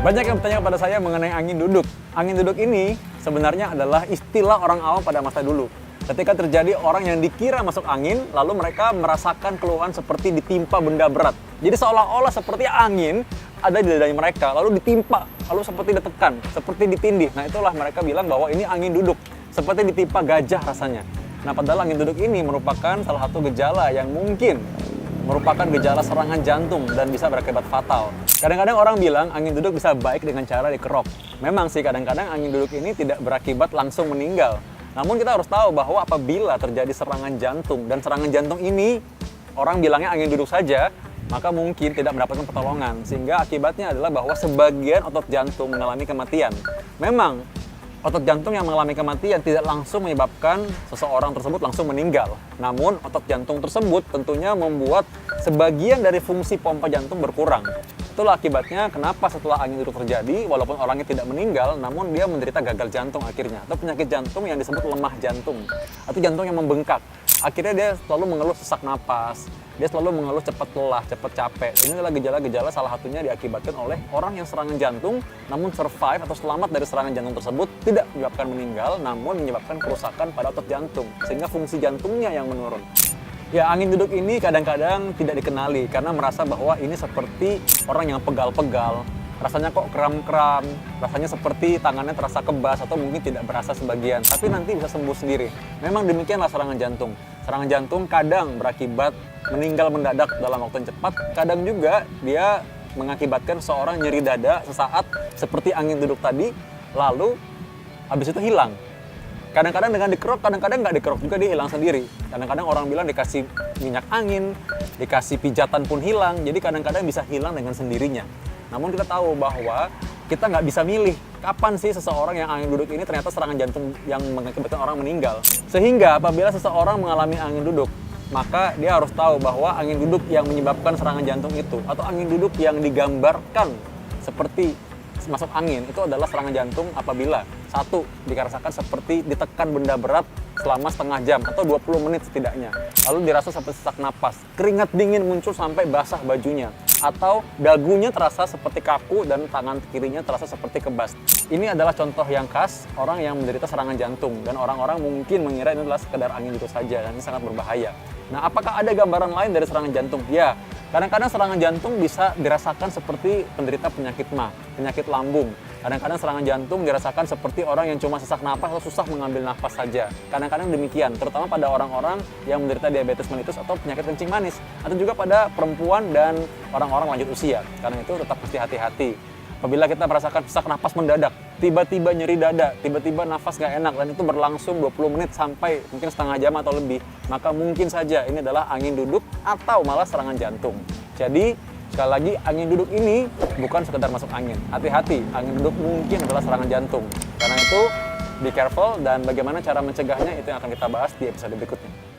Banyak yang bertanya kepada saya mengenai angin duduk. Angin duduk ini sebenarnya adalah istilah orang awam pada masa dulu. Ketika terjadi orang yang dikira masuk angin, lalu mereka merasakan keluhan seperti ditimpa benda berat. Jadi seolah-olah seperti angin ada di dadanya mereka, lalu ditimpa, lalu seperti ditekan, seperti ditindih. Nah itulah mereka bilang bahwa ini angin duduk, seperti ditimpa gajah rasanya. Nah padahal angin duduk ini merupakan salah satu gejala yang mungkin merupakan gejala serangan jantung dan bisa berakibat fatal. Kadang-kadang orang bilang angin duduk bisa baik dengan cara dikerok. Memang sih kadang-kadang angin duduk ini tidak berakibat langsung meninggal. Namun kita harus tahu bahwa apabila terjadi serangan jantung dan serangan jantung ini orang bilangnya angin duduk saja, maka mungkin tidak mendapatkan pertolongan. Sehingga akibatnya adalah bahwa sebagian otot jantung mengalami kematian. Memang otot jantung yang mengalami kematian tidak langsung menyebabkan seseorang tersebut langsung meninggal. Namun, otot jantung tersebut tentunya membuat sebagian dari fungsi pompa jantung berkurang. Itulah akibatnya kenapa setelah angin duduk terjadi, walaupun orangnya tidak meninggal, namun dia menderita gagal jantung akhirnya. Atau penyakit jantung yang disebut lemah jantung. Atau jantung yang membengkak. Akhirnya dia selalu mengeluh sesak napas, dia selalu mengeluh cepat lelah, cepat capek. Ini adalah gejala-gejala salah satunya diakibatkan oleh orang yang serangan jantung, namun survive atau selamat dari serangan jantung tersebut tidak menyebabkan meninggal, namun menyebabkan kerusakan pada otot jantung, sehingga fungsi jantungnya yang menurun. Ya, angin duduk ini kadang-kadang tidak dikenali karena merasa bahwa ini seperti orang yang pegal-pegal. Rasanya kok kram-kram, rasanya seperti tangannya terasa kebas atau mungkin tidak berasa sebagian, tapi nanti bisa sembuh sendiri. Memang demikianlah serangan jantung. Serangan jantung kadang berakibat meninggal mendadak dalam waktu yang cepat, kadang juga dia mengakibatkan seorang nyeri dada sesaat seperti angin duduk tadi, lalu habis itu hilang. Kadang-kadang dengan dikerok, kadang-kadang nggak dikerok juga dia hilang sendiri. Kadang-kadang orang bilang dikasih minyak angin, dikasih pijatan pun hilang, jadi kadang-kadang bisa hilang dengan sendirinya. Namun kita tahu bahwa kita nggak bisa milih kapan sih seseorang yang angin duduk ini ternyata serangan jantung yang mengakibatkan orang meninggal. Sehingga apabila seseorang mengalami angin duduk, maka dia harus tahu bahwa angin duduk yang menyebabkan serangan jantung itu, atau angin duduk yang digambarkan seperti masuk angin, itu adalah serangan jantung apabila satu, dirasakan seperti ditekan benda berat selama setengah jam atau 20 menit setidaknya. Lalu dirasa seperti sesak napas, keringat dingin muncul sampai basah bajunya, atau dagunya terasa seperti kaku dan tangan kirinya terasa seperti kebas. Ini adalah contoh yang khas orang yang menderita serangan jantung dan orang-orang mungkin mengira ini adalah sekedar angin duduk saja dan ini sangat berbahaya. Nah, apakah ada gambaran lain dari serangan jantung? Ya, kadang-kadang serangan jantung bisa dirasakan seperti penderita penyakit MA, penyakit lambung. Kadang-kadang serangan jantung dirasakan seperti orang yang cuma sesak napas atau susah mengambil nafas saja. Kadang-kadang demikian, terutama pada orang-orang yang menderita diabetes mellitus atau penyakit kencing manis. Atau juga pada perempuan dan orang-orang lanjut usia. Karena itu tetap mesti hati-hati. Apabila kita merasakan sesak napas mendadak, tiba-tiba nyeri dada, tiba-tiba nafas gak enak, dan itu berlangsung 20 menit sampai mungkin setengah jam atau lebih, maka mungkin saja ini adalah angin duduk atau malah serangan jantung. Jadi, sekali lagi, angin duduk ini bukan sekedar masuk angin. Hati-hati, angin duduk mungkin adalah serangan jantung. Karena itu, be careful, dan bagaimana cara mencegahnya itu yang akan kita bahas di episode berikutnya.